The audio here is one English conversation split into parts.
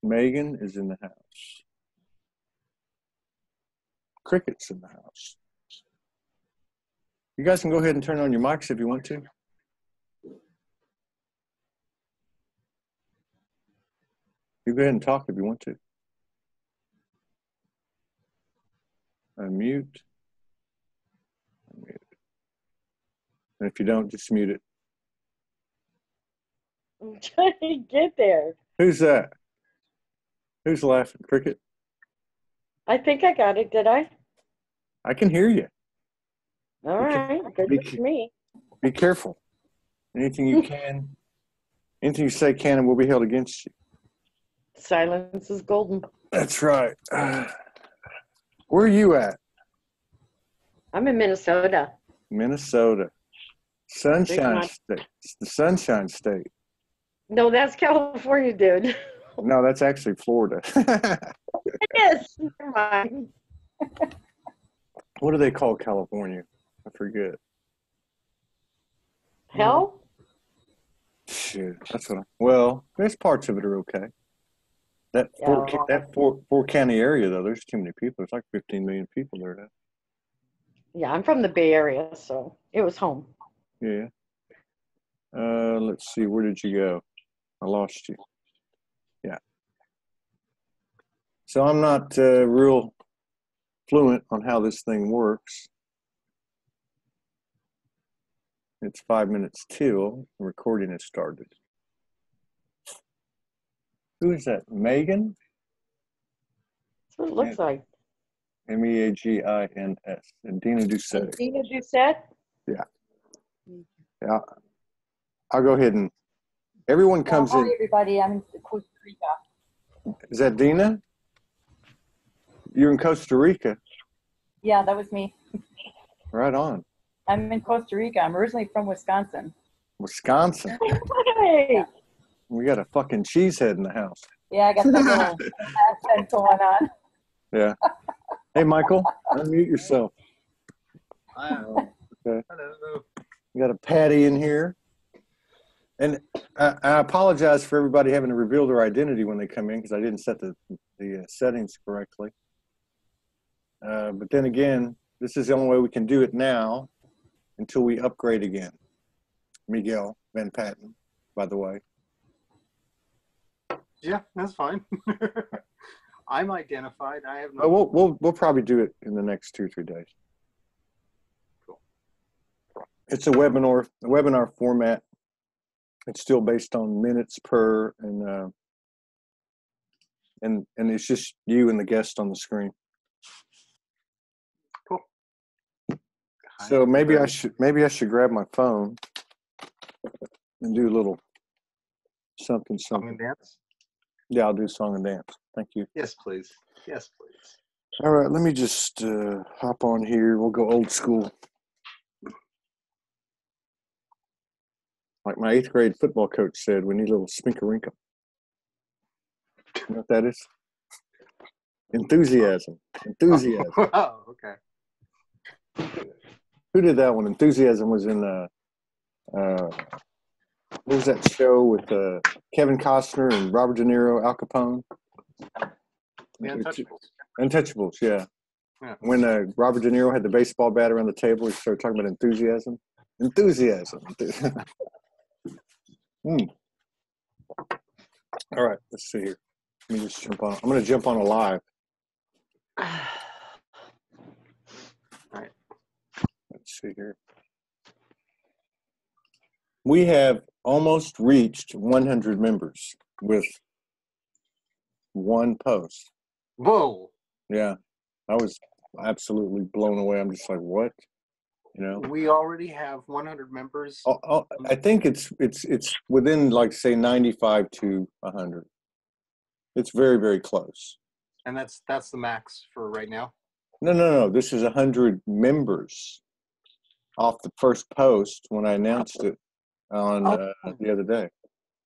Megan is in the house. Cricket's in the house. You guys can go ahead and turn on your mics if you want to. You go ahead and talk if you want to. Unmute. Unmute. And if you don't, just mute it. I'm trying to get there. Who's that? Who's laughing? Cricket? I think I got it. Did I? I can hear you. All right. Good for me. Be careful. Anything you can, anything you say can and will be held against you. Silence is golden. That's right. Where are you at? I'm in Minnesota. Minnesota. Sunshine State. It's the Sunshine State. No, that's California, dude. No, that's actually Florida. Yes. Never mind. What do they call California? I forget. Hell? Shit, that's what. Well, there's parts of it are okay. That four county area though, there's too many people. There's like 15 million people there now. Yeah, I'm from the Bay Area, so it was home. Yeah. Let's see. Where did you go? I lost you. Yeah. So I'm not real fluent on how this thing works. It's 5 minutes till the recording has started. Who is that? Megan? That's what it looks like. Meagins. And Dina Doucette. Dina Doucette? Yeah. Yeah. I'll go ahead and everyone comes in. Hi, everybody. I'm in Costa Rica. Is that Dina? You're in Costa Rica? Yeah, that was me. Right on. I'm in Costa Rica. I'm originally from Wisconsin. Wisconsin? Hey! We got a fucking cheesehead in the house. Yeah, I got that little accent going on. Yeah. Hey, Michael, unmute yourself. Wow. Okay. Hello. We got a Patty in here. And I apologize for everybody having to reveal their identity when they come in because I didn't set the settings correctly. But then again, this is the only way we can do it now until we upgrade again. Miguel Van Patten, by the way. Yeah, that's fine. I'm identified. I have no. Oh, we'll probably do it in the next 2 or 3 days. Cool. It's a webinar format. It's still based on minutes per, and it's just you and the guest on the screen. Cool. So maybe I should grab my phone and do a little something. Song and dance? Yeah, I'll do song and dance. Thank you. Yes, please. Yes, please. All right, let me just hop on here. We'll go old school. Like my 8th grade football coach said, we need a little spinkerinkle. You know what that is? Enthusiasm. Enthusiasm. Oh, okay. Who did that one? Enthusiasm was in what was that show with Kevin Costner and Robert De Niro, Al Capone? The Untouchables. Untouchables, yeah. Yeah. When Robert De Niro had the baseball bat around the table, he started talking about enthusiasm. Enthusiasm. All right, let's see here. Let me just jump on. I'm going to jump on a live. All right. Let's see here. We have almost reached 100 members with one post. Whoa. Yeah, I was absolutely blown away. I'm just like, what? You know, We already have 100 members. I think it's within, like, say 95 to 100. It's very, very close. And that's the max for right now. No. This is 100 members off the first post when I announced it on the other day.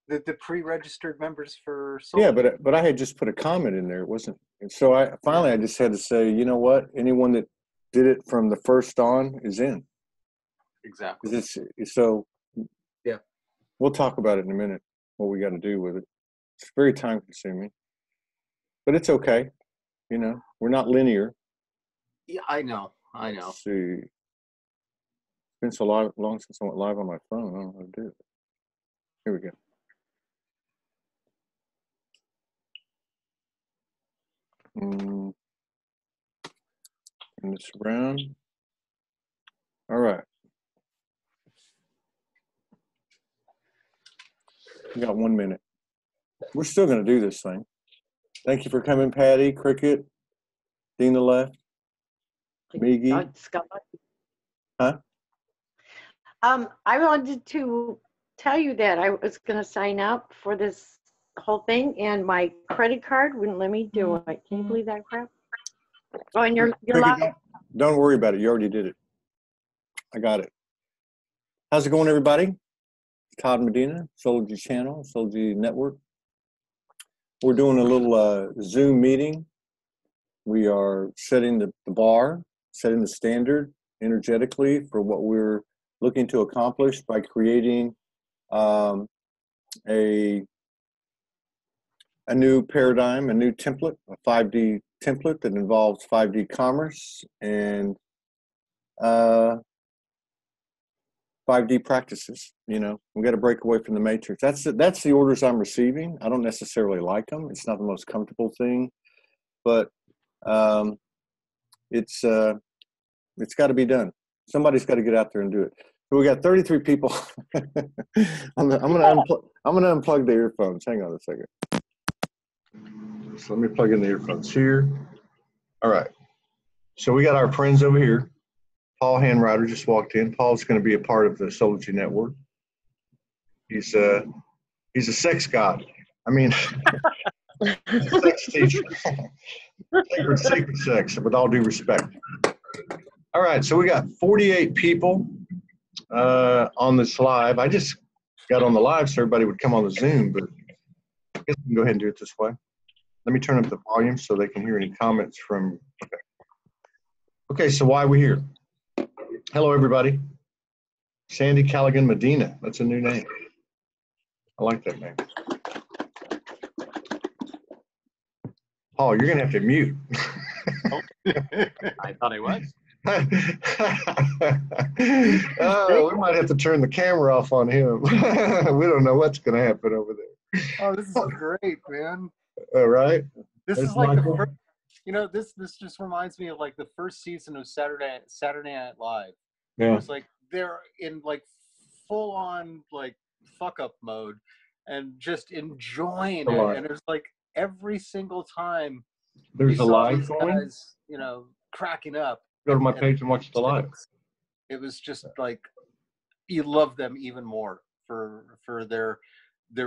The pre-registered members for Soulogy. Yeah, but I had just put a comment in there. It wasn't. And so I just had to say, you know what? Anyone that did it from the first on is in. Exactly. So yeah, we'll talk about it in a minute, what we got to do with it. It's very time consuming. but it's okay. You know, we're not linear. Yeah, I know. Let's see. It's been so long since I went live on my phone. I don't know how to do it. Here we go. Turn this around. All right. We got 1 minute. We're still going to do this thing. Thank you for coming, Patty, Cricket, Dina left, Miggy. Scott. Huh? I wanted to tell you that I was going to sign up for this whole thing, and my credit card wouldn't let me do it. Can you believe that crap? Oh, and you're Cricket, live. don't worry about it. You already did it. I got it. How's it going, everybody? Todd Medina, Soulogy channel, Soulogy network. We're doing a little Zoom meeting. We are setting the bar, setting the standard energetically for what we're looking to accomplish by creating a new paradigm, a new template, a 5D template that involves 5D commerce and 5D practices. You know, we got to break away from the matrix. That's the orders I'm receiving. I don't necessarily like them. It's not the most comfortable thing, but it's got to be done. Somebody's got to get out there and do it. So we got 33 people. I'm gonna unplug the earphones. Hang on a second. So let me plug in the earphones here. All right. So we got our friends over here. Paul Handwriter just walked in. Paul's going to be a part of the Soulogy network. He's a sex god. I mean, a sex teacher. Sacred sex, with all due respect. All right, so we got 48 people on this live. I just got on the live so everybody would come on the Zoom, but I guess we can go ahead and do it this way. Let me turn up the volume so they can hear any comments from. Okay, so why are we here? Hello, everybody. Sandy Callaghan Medina. That's a new name. I like that name. Paul, you're going to have to mute. I thought I was. Oh, we might have to turn the camera off on him. We don't know what's going to happen over there. Oh, this is great, man. All right. This There's is like Michael. the first, you know, this just reminds me of like the first season of Saturday Night Live. Yeah. It's like they're in like full on like fuck up mode and just enjoying it. And it's like every single time There's a live these going. guys, you know, cracking up. Go to my page and watch the live. It was just like you love them even more for their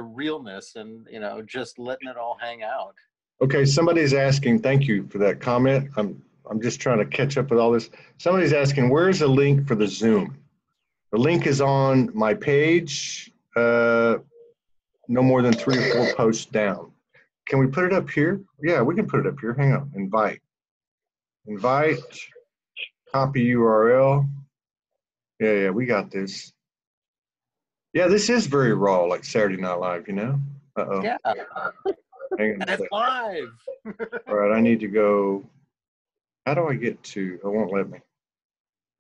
realness and, you know, just letting it all hang out. Okay, somebody's asking, thank you for that comment. I'm just trying to catch up with all this. Somebody's asking, where's the link for the Zoom? The link is on my page, no more than 3 or 4 posts down. Can we put it up here? Yeah, we can put it up here. Hang on, invite, copy URL. Yeah, we got this. Yeah, this is very raw, like Saturday Night Live, you know? Uh-oh. Yeah. Hang on a And it's second. live. All right, I need to go. How do I get to? It won't let me.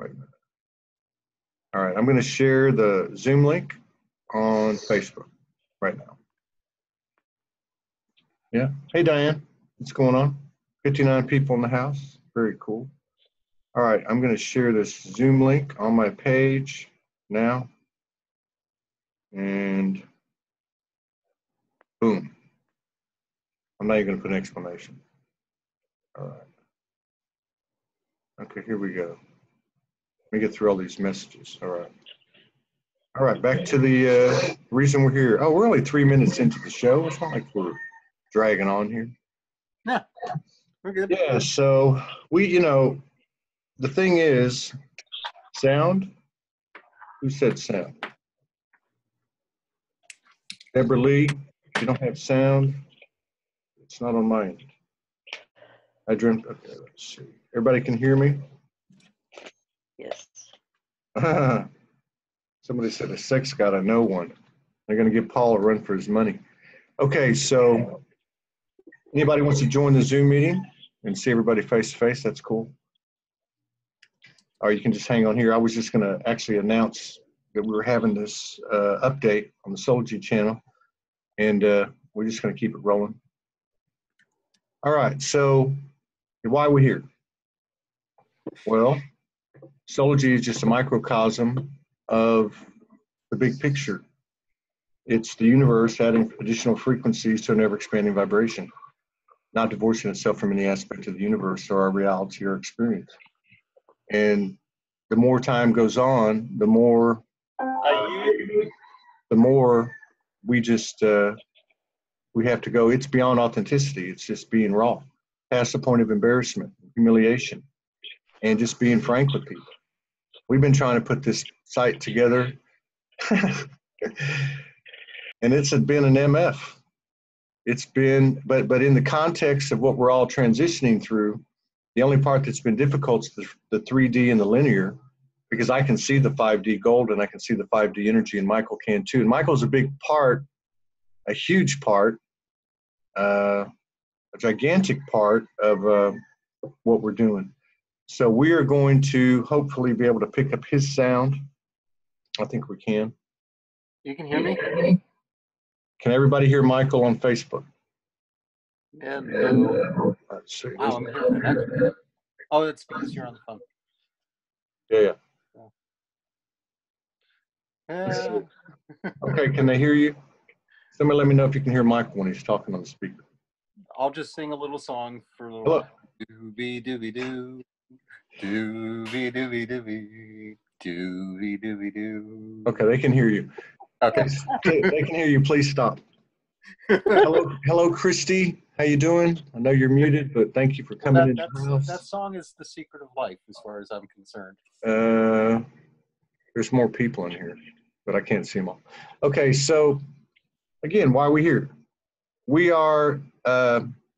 Wait a minute. All right, I'm going to share the Zoom link on Facebook right now. Yeah. Hey, Diane. What's going on? 59 people in the house. Very cool. All right, I'm going to share this Zoom link on my page now. And boom. I'm not even going to put an explanation. All right. Okay, here we go. Let me get through all these messages. All right. All right, back to the reason we're here. Oh, we're only 3 minutes into the show. It's not like we're dragging on here. Yeah, we're good. Yeah, so we, you know, the thing is, sound. Who said sound? Deborah Lee, you don't have sound. It's not on my end. I dreamt, okay, let's see. Everybody can hear me? Yes. Somebody said a sex god, I know one. They're going to give Paul a run for his money. Okay, so Anybody wants to join the Zoom meeting and see everybody face to face, that's cool. Or you can just hang on here. I was just going to actually announce that we were having this update on the Soulogy channel, and we're just going to keep it rolling. All right, so why are we here? Well, Soulogy is just a microcosm of the big picture. It's the universe adding additional frequencies to an ever-expanding vibration, not divorcing itself from any aspect of the universe or our reality or experience. And the more time goes on, the more we just we have to go. It's beyond authenticity. It's just being raw, past the point of embarrassment, humiliation, and just being frank with people. We've been trying to put this site together, and it's been an MF. It's been, but in the context of what we're all transitioning through, the only part that's been difficult is the 3D and the linear, because I can see the 5D gold and I can see the 5D energy, and Michael can too. And Michael's a big part, a huge part, a gigantic part of what we're doing. So we are going to hopefully be able to pick up his sound. I think we can. You can hear me? Can everybody hear Michael on Facebook? And Let's see. wow, I'm here. Oh, it's because you're on the phone. Yeah. Okay, can they hear you? Somebody let me know if you can hear Michael when he's talking on the speaker. I'll just sing a little song for a little Hello. while. Doobie doobie doo. Doobie doobie doobie. Doobie doobie doo. Okay, they can hear you. Okay. They can hear you. Please stop. Hello, Christy. How you doing? I know you're muted, but thank you for coming in. That song is the secret of life, as far as I'm concerned. There's more people in here, but I can't see them all. Okay, so again, why are we here? We are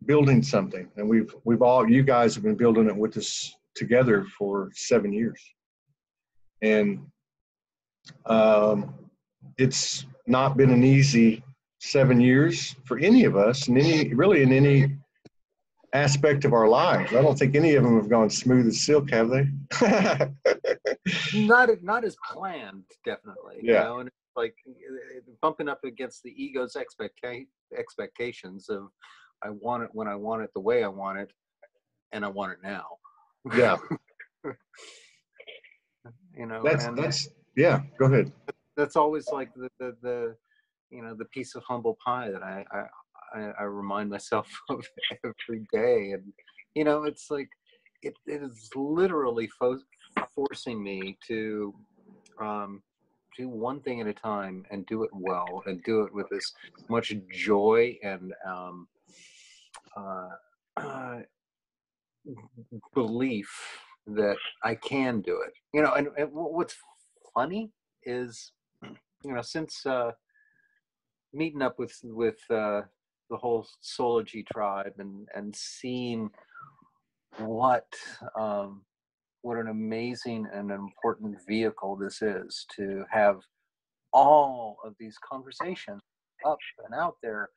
building something, and you guys have been building it with us together for 7 years, and it's not been an easy 7 years for any of us, and in any aspect of our lives. I don't think any of them have gone smooth as silk, have they? Not as planned, definitely. Yeah. You know, and it's like bumping up against the ego's expectations of I want it when I want it, the way I want it, and I want it now. Yeah. You know, that's yeah. Go ahead. That's always like the you know, the piece of humble pie that I remind myself of every day. And you know, it's like it is literally forcing me to do one thing at a time and do it well, and do it with as much joy and belief that I can do it. You know, and what's funny is, you know, since meeting up with the whole Soulogy tribe and seeing what an amazing and important vehicle this is, to have all of these conversations up and out there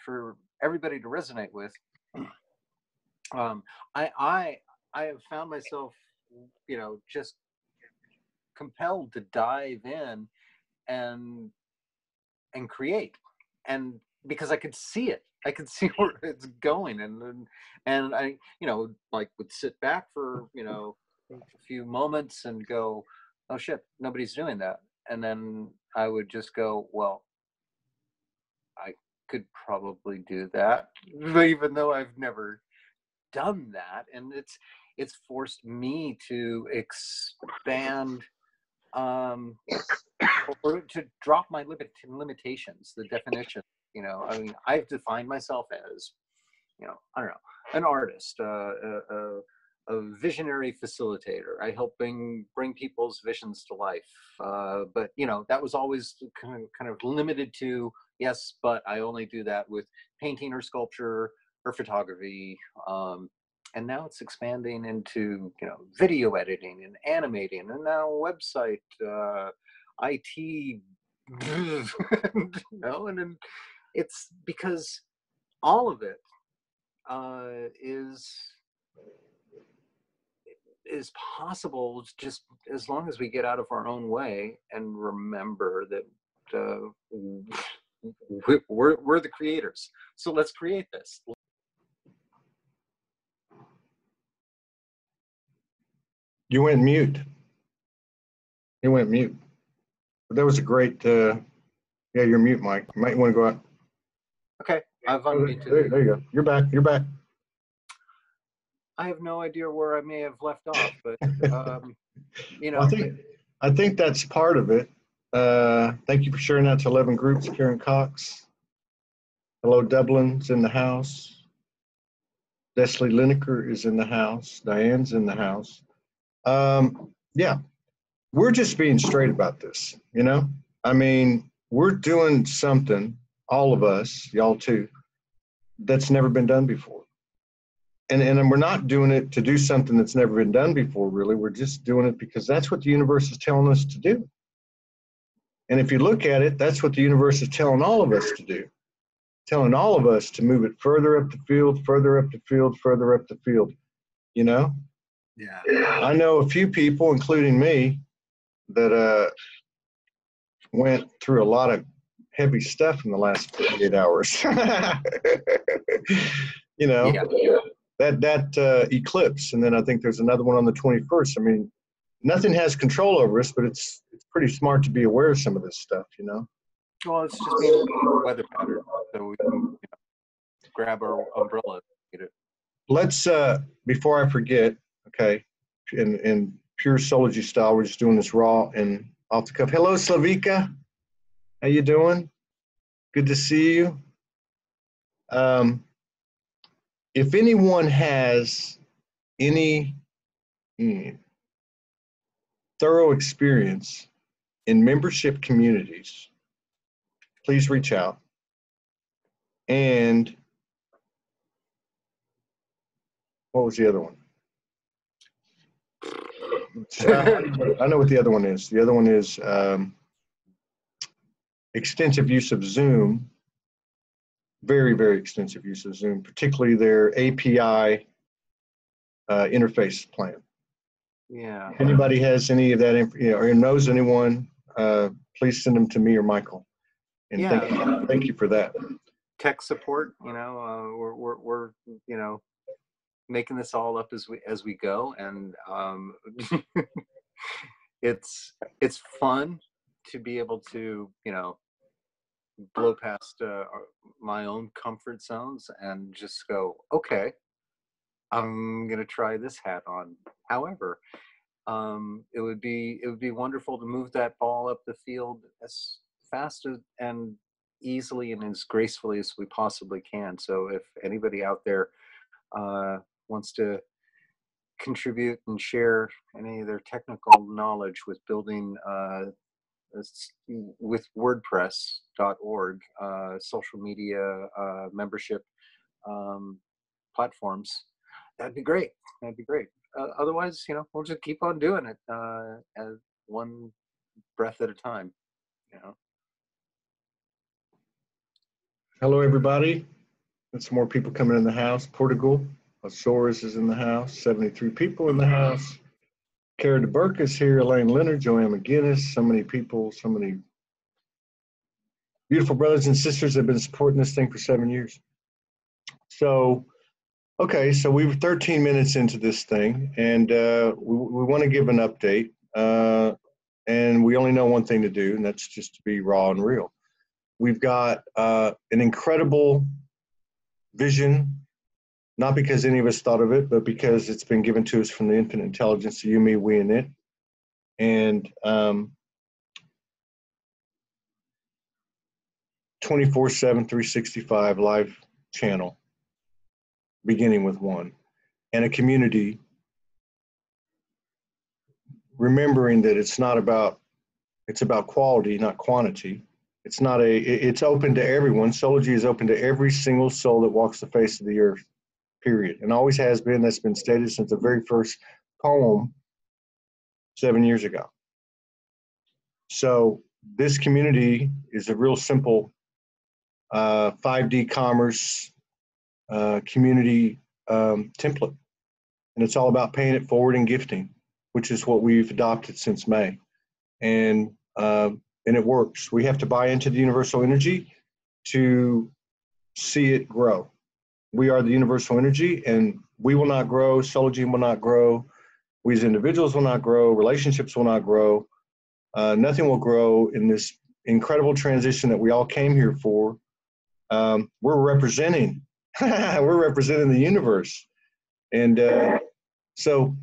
for everybody to resonate with. I have found myself, you know, just compelled to dive in and create, and because I could see it, I could see where it's going, and I, you know, like would sit back for, you know, a few moments and go, oh shit, nobody's doing that, and then I would just go, well, I could probably do that, even though I've never done that. And it's forced me to expand, or to drop my limitations, the definition. You know, I mean, I've defined myself as, you know, I don't know, an artist, a visionary facilitator. I help bring people's visions to life. But you know, that was always kind of limited to, yes, but I only do that with painting or sculpture or photography. And now it's expanding into, you know, video editing and animating, and now website, IT, you know, and then it's because all of it is possible just as long as we get out of our own way and remember that we're the creators. So let's create this. You went mute. You went mute. But that was a great, yeah, you're mute, Mike. You might want to go out. Okay, I've There, unmuted. there you go. You're back. You're back. I have no idea where I may have left off, but you know, Well, I think that's part of it. Thank you for sharing that to 11 groups, Karen Cox. Hello, Dublin's in the house. Leslie Lineker is in the house. Diane's in the house. Yeah, we're just being straight about this, you know? I mean, we're doing something, all of us, y'all too, that's never been done before. And we're not doing it to do something that's never been done before, really. We're just doing it because that's what the universe is telling us to do. And if you look at it, that's what the universe is telling all of us to do. Telling all of us to move it further up the field, further up the field, further up the field, you know? yeah. I know a few people, including me, that went through a lot of heavy stuff in the last 48 hours. You know, Yeah. that eclipse, and then I think there's another one on the 21st. I mean, nothing has control over us, but it's pretty smart to be aware of some of this stuff, you know. Well, it's just being weather pattern, so we can grab our umbrella. Let's before I forget, okay, in pure Soulogy style, we're just doing this raw and off the cuff. Hello, Slavika. How you doing? Good to see you. If anyone has any thorough experience in membership communities, please reach out. And what was the other one? I know what the other one is. The other one is extensive use of Zoom. Very, very extensive use of Zoom, particularly their API interface plan. Yeah. If anybody has any of that, or knows anyone, please send them to me or Michael. And Yeah. thank you for that. Tech support, we're making this all up as we go, and it's fun to be able to blow past my own comfort zones and just go, okay, I'm gonna try this hat on. However, it would be wonderful to move that ball up the field as fast and easily and as gracefully as we possibly can. So if anybody out there wants to contribute and share any of their technical knowledge with building with WordPress.org, social media membership platforms, that'd be great. That'd be great. Otherwise, we'll just keep on doing it as one breath at a time. Hello, everybody. Got some more people coming in the house. Portugal, Azores is in the house. 73 people in the house. Kara DeBurke is here. Elaine Leonard, Joanne McGinnis. So many people, so many beautiful brothers and sisters have been supporting this thing for 7 years. So, okay, so we were 13 minutes into this thing, and we want to give an update. And we only know one thing to do, and that's just to be raw and real. We've got an incredible vision, not because any of us thought of it, but because it's been given to us from the infinite intelligence, you, me, we, and it. And 24/7, 365 live channel, beginning with one, and a community, remembering that it's about quality, not quantity. It's open to everyone. Soulogy is open to every single soul that walks the face of the earth, period. And always has been. That's been stated since the very first poem 7 years ago. So this community is a real simple 5D commerce community template. And it's all about paying it forward and gifting, which is what we've adopted since May. And it works. We have to buy into the universal energy to see it grow. We are the universal energy, and we will not grow. Soulogy will not grow. We as individuals will not grow. Relationships will not grow. Nothing will grow in this incredible transition that we all came here for. We're representing. We're representing the universe, and so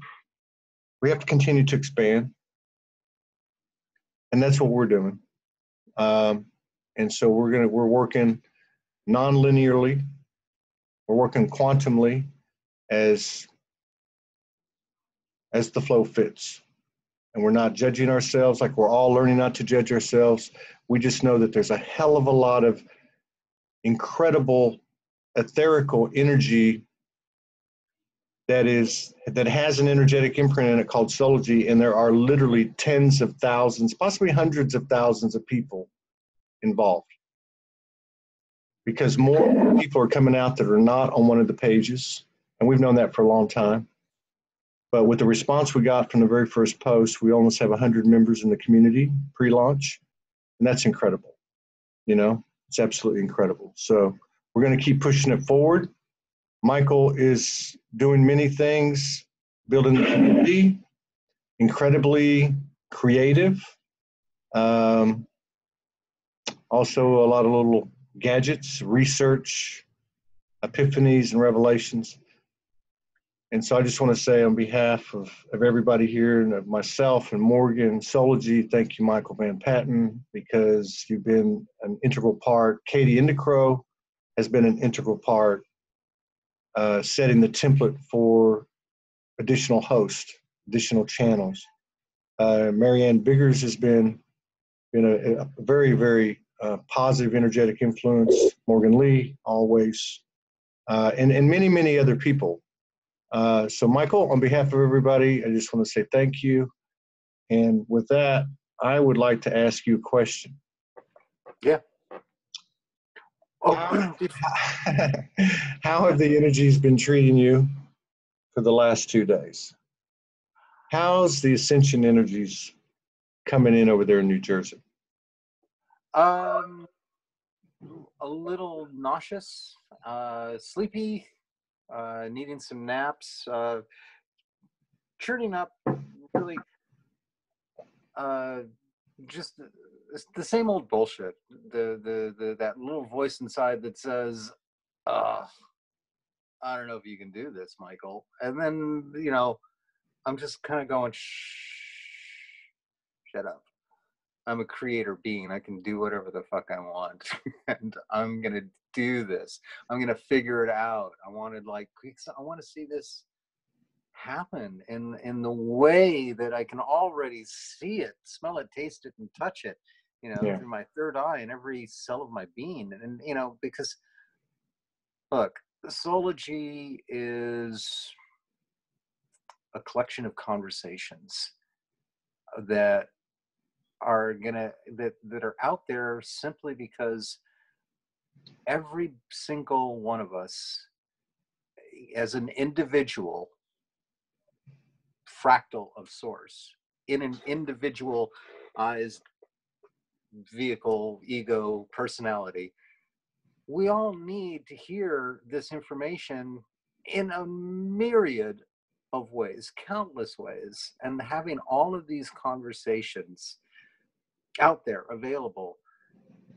we have to continue to expand, and that's what we're doing. And so we're working non-linearly. We're working quantumly as the flow fits. And we're not judging ourselves, like we're all learning not to judge ourselves. We just know that there's a hell of a lot of incredible etherical energy that has an energetic imprint in it called Soulogy, and there are literally tens of thousands, possibly hundreds of thousands of people involved. Because more people are coming out that are not on one of the pages, and we've known that for a long time. But with the response we got from the very first post, we almost have 100 members in the community pre-launch, and that's incredible. You know, it's absolutely incredible. So we're going to keep pushing it forward. Michael is doing many things, building the community, incredibly creative. Also a lot of little gadgets, research, epiphanies, and revelations. And so I just want to say on behalf of everybody here and of myself and Morgan, Soulogy, thank you, Michael Van Patten, because you've been an integral part. Katie Indicrow has been an integral part, setting the template for additional hosts, additional channels. Marianne Biggers has been a very, very positive, energetic influence. Morgan Lee, always, and many, many other people. So Michael, on behalf of everybody, I just want to say thank you. And with that, I would like to ask you a question. Yeah. Oh, how have the energies been treating you for the last 2 days? How's the ascension energies coming in over there in New Jersey? a little nauseous, sleepy, needing some naps, churning up, really, just the same old bullshit. That little voice inside that says, I don't know if you can do this, Michael. And then, you know, I'm just kind of going, shut up. I'm a creator being. I can do whatever the fuck I want. And I'm going to do this. I'm going to figure it out. I want to see this happen in the way that I can already see it, smell it, taste it, and touch it, you know, through my third eye and every cell of my being. And, you know, because, look, Soulogy is a collection of conversations that are that are out there simply because every single one of us as an individual fractal of source in an individualized vehicle, ego, personality, we all need to hear this information in a myriad of ways, countless ways, and having all of these conversations out there available.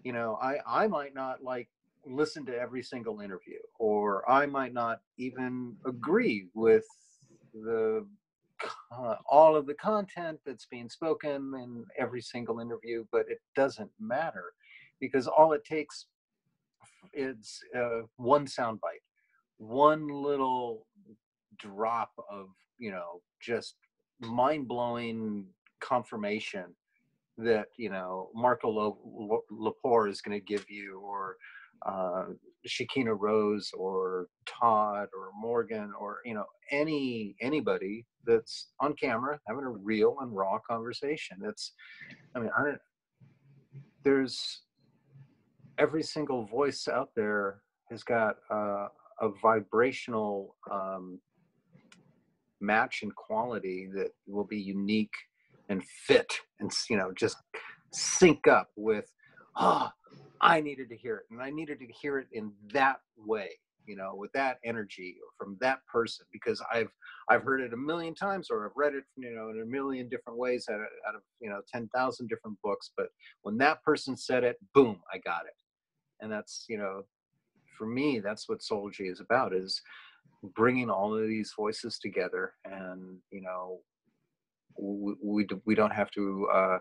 You know, I might not like listen to every single interview, or I might not even agree with the all of the content that's being spoken in every single interview, but it doesn't matter, because all it takes is one soundbite, one little drop of, you know, just mind-blowing confirmation that, you know, Marco Lepore is going to give you, or Shakina Rose, or Todd, or Morgan, or, you know, anybody that's on camera having a real and raw conversation. That's, I mean, there's every single voice out there has got a vibrational match and quality that will be unique and fit, and just sync up with, I needed to hear it, and I needed to hear it in that way, with that energy or from that person, because I've heard it a million times, or I've read it, in a million different ways out of 10,000 different books. But when that person said it, boom, I got it. And that's, for me, that's what Soulogy is about, is bringing all of these voices together. And, we don't have to,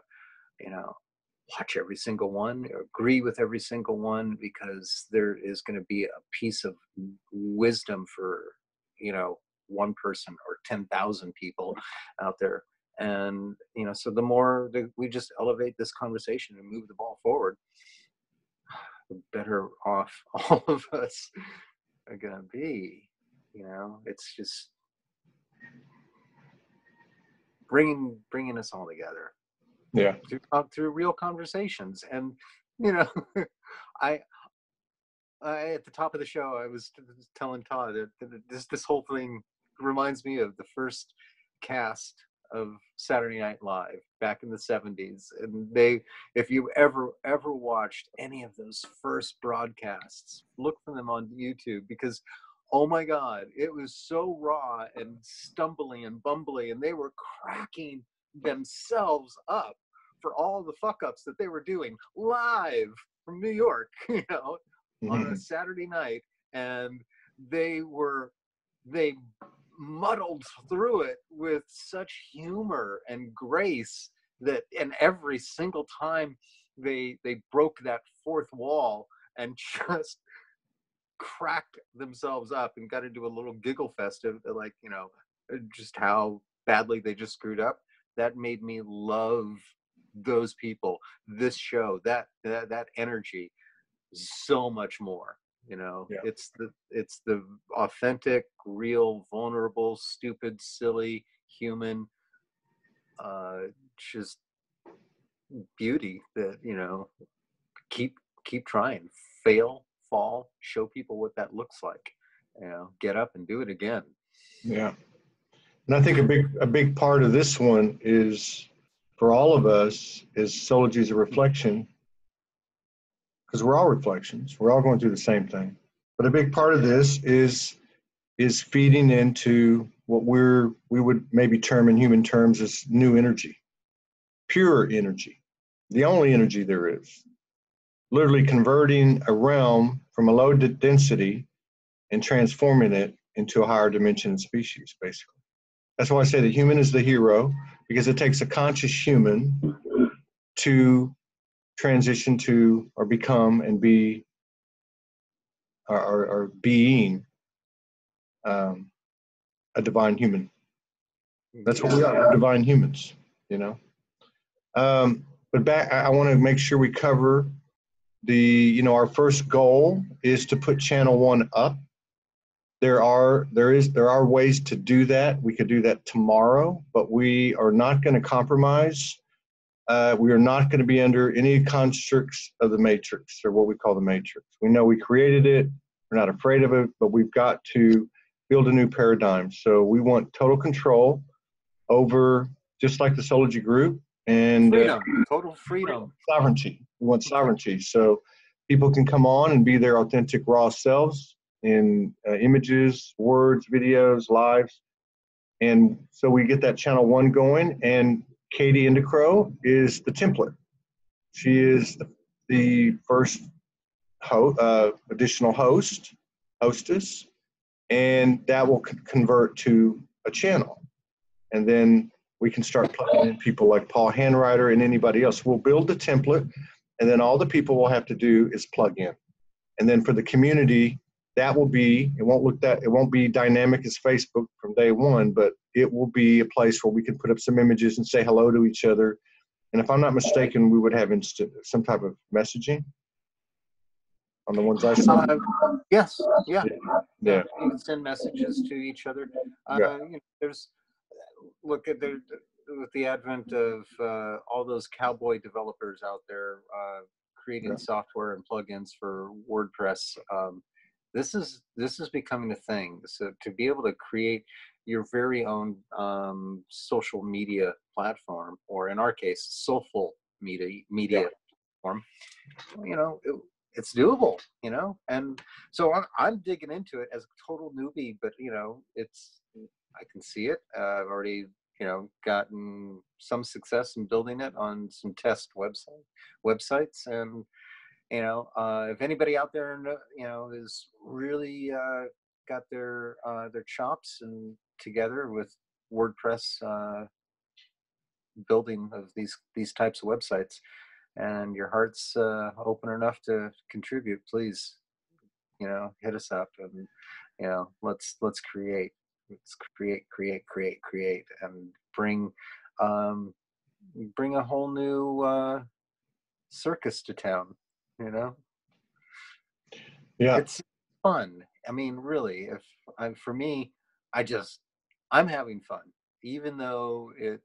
watch every single one, or agree with every single one, because there is going to be a piece of wisdom for, one person or 10,000 people out there. And, so the more that we just elevate this conversation and move the ball forward, the better off all of us are going to be. It's just bringing us all together. Yeah. Through real conversations. And I at the top of the show, I was telling Todd that this whole thing reminds me of the first cast of Saturday Night Live back in the 70s. And if you ever watched any of those first broadcasts, look for them on YouTube, because oh my God, it was so raw and stumbly and bumbly, and they were cracking themselves up for all the fuck ups that they were doing live from New York, on a Saturday night. And they muddled through it with such humor and grace and every single time they broke that fourth wall and just cracked themselves up and got into a little giggle fest of, like, just how badly they just screwed up. That made me love those people, this show, that energy so much more. Yeah. It's the authentic, real, vulnerable, stupid, silly, human, just beauty that, keep trying, fail, fall, show people what that looks like, get up and do it again. Yeah. And I think a big part of this one is, for all of us, is Soulogy is a reflection, because we're all reflections. We're all going through the same thing. But a big part of this is feeding into what we would maybe term in human terms as new energy, pure energy, the only energy there is. Literally converting a realm from a low density and transforming it into a higher dimension and species, basically. That's why I say the human is the hero, because it takes a conscious human to transition to, or become and be, or being a divine human. That's what we are, we're divine humans, But I want to make sure we cover our first goal is to put channel 1 up. There are ways to do that. We could do that tomorrow, but we are not going to compromise. We are not going to be under any constructs of the matrix, or what we call the matrix. We know we created it. We're not afraid of it, but we've got to build a new paradigm. So we want total control over, just like the Soulogy group, and total freedom, sovereignty. We want sovereignty, so people can come on and be their authentic, raw selves in images, words, videos, lives. And so we get that channel 1 going, and Katie Indicrow is the template. She is the first additional hostess, and that will convert to a channel. And then we can start plugging in people like Paul Handwriter and anybody else. We'll build the template, and then all the people will have to do is plug in. And then for the community, it won't be dynamic as Facebook from day one, but it will be a place where we can put up some images and say hello to each other. And if I'm not mistaken, we would have some type of messaging on the ones I saw. Yes. Yeah. Yeah. You can send messages to each other. With the advent of all those cowboy developers out there creating software and plugins for WordPress, this is becoming a thing. So to be able to create your very own social media platform, or in our case, soulful media platform, you know, it's doable, you know. And so I'm digging into it as a total newbie, but you know, I can see it. I've already, you know, gotten some success in building it on some test websites, and you know, if anybody out there, you know, is really got their chops and together with WordPress building of these types of websites, and your heart's open enough to contribute, please, you know, hit us up, and you know, let's create, and um, bring a whole new circus to town, you know. Yeah. It's fun. I mean, really, for me, I'm having fun, even though you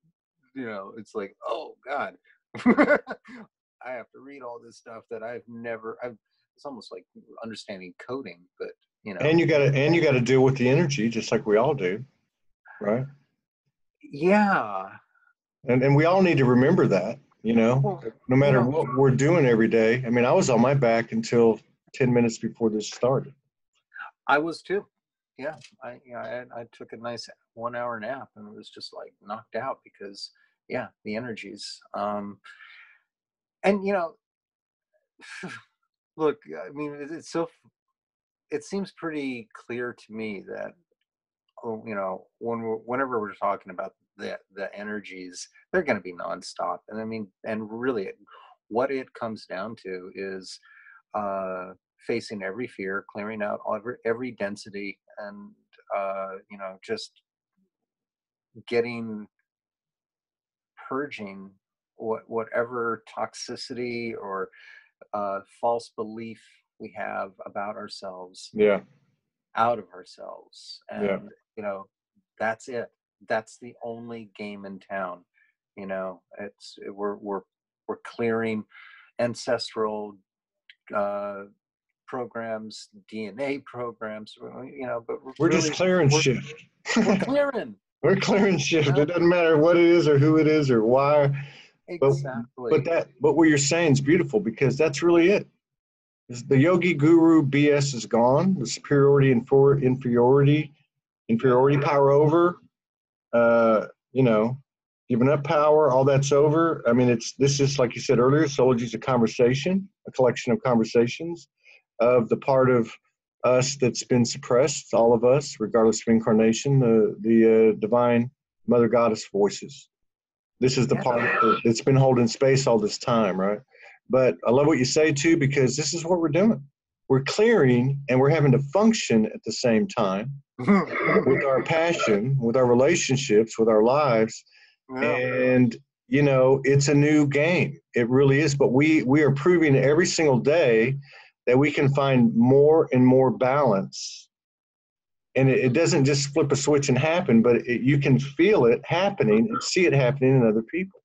know, it's like, oh God, I have to read all this stuff that it's almost like understanding coding, but you know. And you gotta deal with the energy, just like we all do, right? Yeah. And we all need to remember that, you know, Well, no you matter know, what we're doing every day. I mean, I was on my back until 10 minutes before this started. I was too. Yeah. I took a nice 1 hour nap and was just like knocked out because, yeah, the energies. And you know, look, I mean, it seems pretty clear to me that, oh, you know, whenever we're talking about the energies, they're going to be nonstop. And I mean, and really, what it comes down to is facing every fear, clearing out every density, and you know, just purging whatever toxicity or false belief we have about ourselves Yeah. out of ourselves. Yeah. And you know, that's it. That's the only game in town. You know, we're clearing ancestral programs, DNA programs, you know, but We're just clearing shit. we're clearing. We're clearing shit. You know? It doesn't matter what it is or who it is or why. Exactly. But what you're saying is beautiful, because that's really it. The yogi guru BS is gone. The superiority and inferiority power over, you know, giving up power, all that's over. I mean, this is, like you said earlier, Soulogy is a conversation, a collection of conversations of the part of us that's been suppressed, all of us, regardless of incarnation, the divine mother goddess voices. This is the part that's been holding space all this time, right? But I love what you say too, because this is what we're doing. We're clearing, and we're having to function at the same time with our passion, with our relationships, with our lives. Yeah. And, you know, it's a new game. It really is. But we are proving every single day that we can find more and more balance. And it doesn't just flip a switch and happen, but you can feel it happening and see it happening in other people.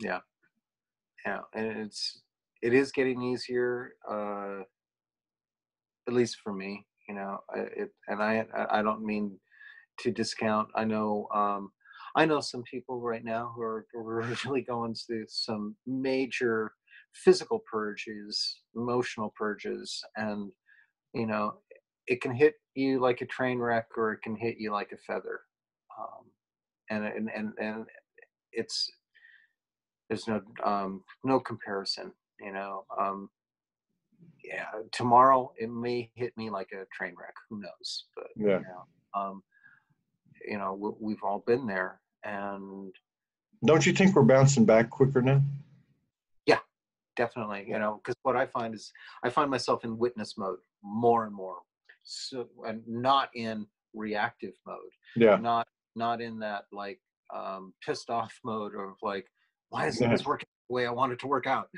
Yeah. And it is getting easier, at least for me, you know. I don't mean to discount. I know some people right now who are really going through some major physical purges, emotional purges, and you know, it can hit you like a train wreck, or it can hit you like a feather. um, and it's there's no comparison, you know. Yeah, tomorrow it may hit me like a train wreck, who knows. But Yeah. you know, we've all been there. And Don't you think we're bouncing back quicker now? yeah, definitely, you know, because what I find is I find myself in witness mode more and more, so, and not in reactive mode. Yeah. Not in that like pissed off mode of like, why isn't this working the way I want it to work out?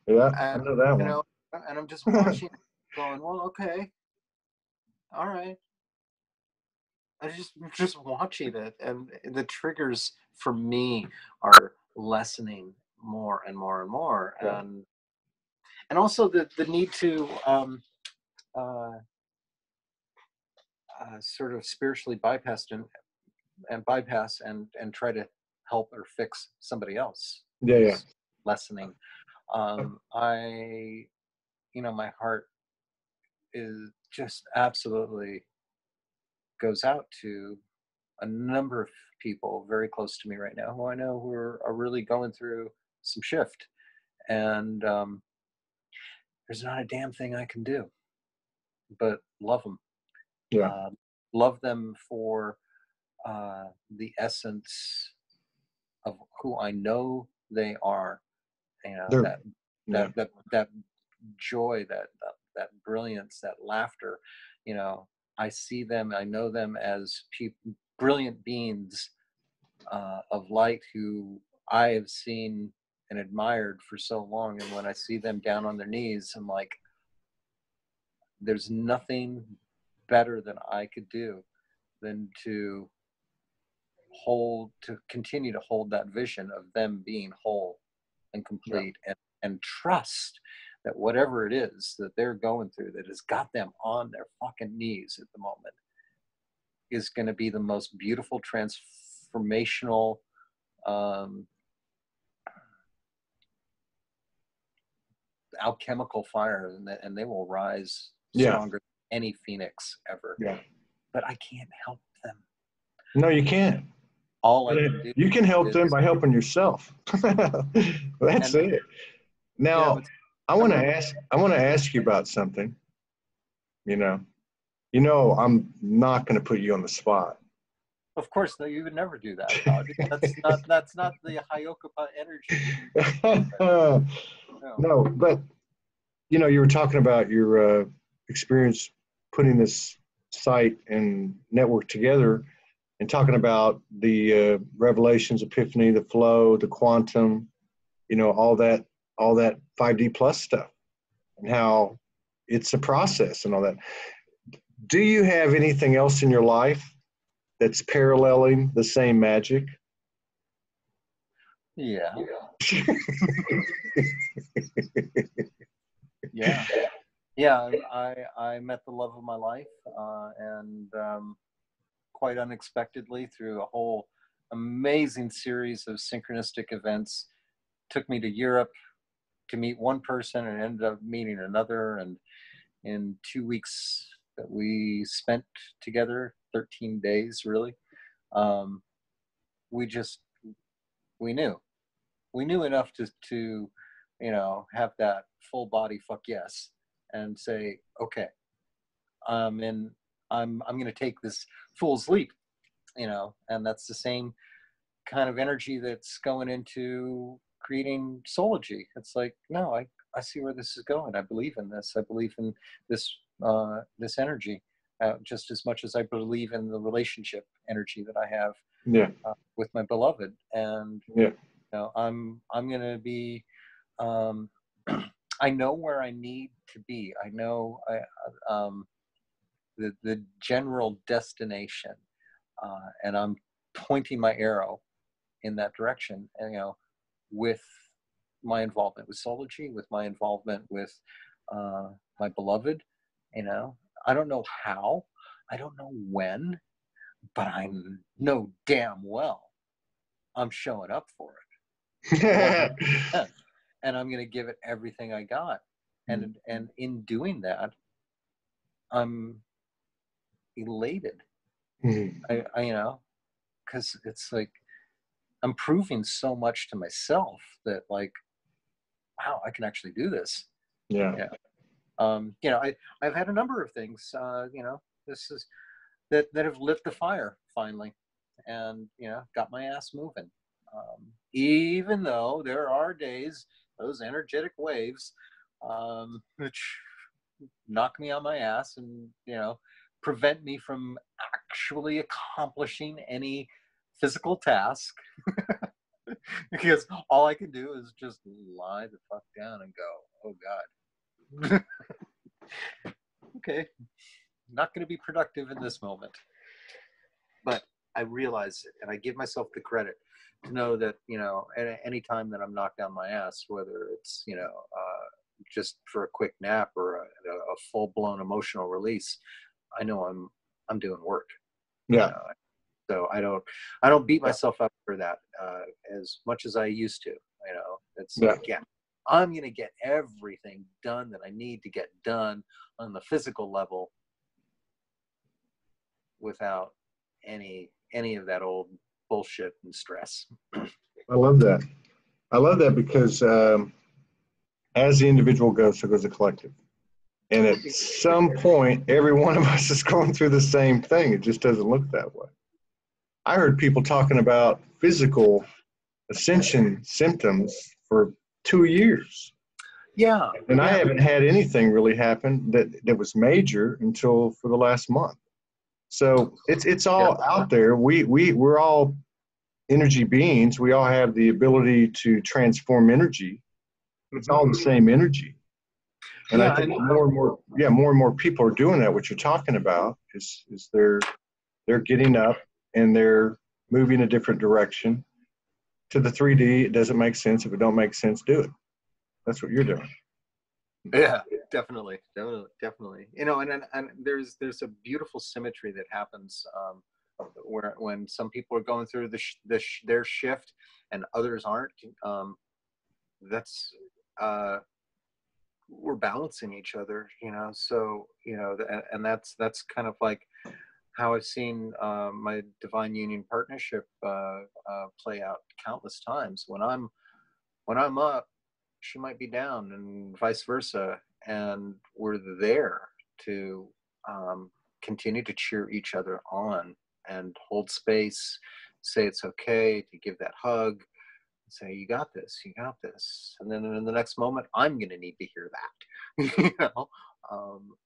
Yeah, I know that You one. know, and I'm just watching going, well, okay, all right. I just watching it, and the triggers for me are lessening more and more and more. Yeah. and also the need to uh, sort of spiritually bypass and try to help or fix somebody else Yeah, yeah. who's lessening. I, my heart is just absolutely goes out to a number of people very close to me right now who I know who are really going through some shift, and there's not a damn thing I can do but love them. Yeah. Love them for the essence of who I know they are. They're, That yeah. that joy, that brilliance, that laughter. I see them, I know them as brilliant beings of light who I have seen and admired for so long. And when I see them down on their knees, I'm like, there's nothing better than I could do than to continue to hold that vision of them being whole and complete, and trust that whatever it is that they're going through that has got them on their fucking knees at the moment is going to be the most beautiful transformational alchemical fire, and they will rise stronger than any phoenix ever. Yeah. But I can't help them. No, you can't. All I can do. You can help them by helping yourself. That's it. Now, I want to ask you about something. I'm not going to put you on the spot. Of course, no, you would never do that, Todd. That's not the Hayoka energy. No, but you were talking about your experience putting this site and network together, and talking about the revelations, epiphany, the flow, the quantum, all that 5D plus stuff, and how it's a process and all that. Do you have anything else in your life that's paralleling the same magic? Yeah. Yeah. I met the love of my life, and quite unexpectedly, through a whole amazing series of synchronistic events, took me to Europe to meet one person and ended up meeting another. And in 2 weeks that we spent together, 13 days really, we knew enough to have that full body fuck yes and say, okay, and I'm going to take this fool's leap, and that's the same kind of energy that's going into creating Soulogy. It's like, no, I see where this is going. I believe in this. I believe in this this energy just as much as I believe in the relationship energy that I have with my beloved. And I'm going to be. I know where I need to be. I know the general destination, and I'm pointing my arrow in that direction. And with my involvement with Soulogy, with my involvement with my beloved, I don't know how, I don't know when, but I know damn well I'm showing up for it. 100%. And I'm going to give it everything I got. And in doing that, I'm elated. I because it's like I'm proving so much to myself that, like, wow, I can actually do this. I've had a number of things, this is that have lit the fire finally, and got my ass moving. Even though there are days, those energetic waves, which knock me on my ass and prevent me from actually accomplishing any physical task. Because all I can do is just lie the fuck down and go, oh God. Okay, not going to be productive in this moment. But I realize it, and I give myself the credit to know that, at any time that I'm knocked down my ass, whether it's, just for a quick nap or a full-blown emotional release, I know I'm doing work. Yeah. So I don't beat myself up for that as much as I used to. It's like, yeah, I'm going to get everything done that I need to get done on the physical level without any of that old bullshit and stress. I love that. I love that because as the individual goes, so goes the collective. And at some point, every one of us is going through the same thing. It just doesn't look that way. I heard people talking about physical ascension symptoms for 2 years. Yeah. And I haven't had anything really happen that was major until for the last month. So it's all out there. We're all energy beings. We all have the ability to transform energy. It's all the same energy. And I think more and more people are doing that. What you're talking about is they're getting up and they're moving a different direction to the 3D. It doesn't make sense. If it don't make sense, do it. That's what you're doing. Yeah, definitely. And there's a beautiful symmetry that happens where when some people are going through their shift and others aren't. That's we're balancing each other, So and that's kind of like how I've seen my divine union partnership play out countless times. When I'm up, she might be down, and vice versa, and we're there to continue to cheer each other on and hold space, say it's okay, to give that hug, say you got this, and then in the next moment I'm going to need to hear that.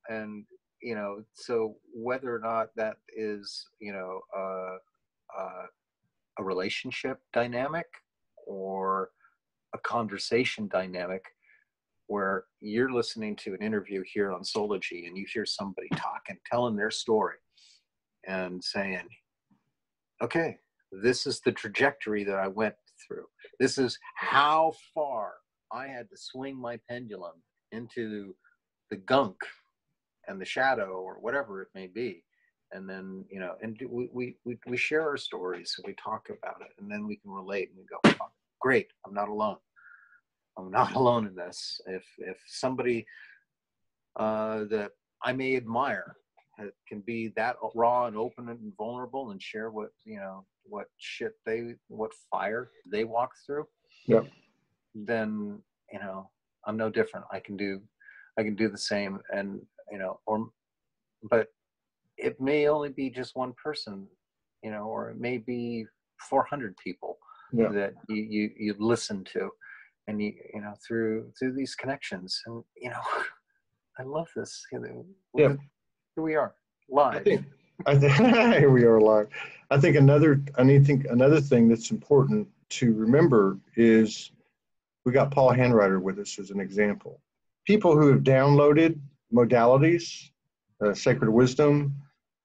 And so whether or not that is a relationship dynamic or a conversation dynamic, where you're listening to an interview here on Soulogy and you hear somebody talking, telling their story and saying, okay, this is the trajectory that I went through. This is how far I had to swing my pendulum into the gunk and the shadow or whatever it may be. And then, and we share our stories, and we talk about it, and then we can relate and we go, oh, great, I'm not alone. I'm not alone in this. If somebody that I may admire can be that raw and open and vulnerable and share what fire they walk through, then I'm no different. I can do the same, and but it may only be just one person, or it may be 400 people that you listen to, and through these connections, and I love this. Here we are live. I think here we are live. I think another thing that's important to remember is we got Paul Handwriter with us as an example. People who have downloaded modalities, sacred wisdom,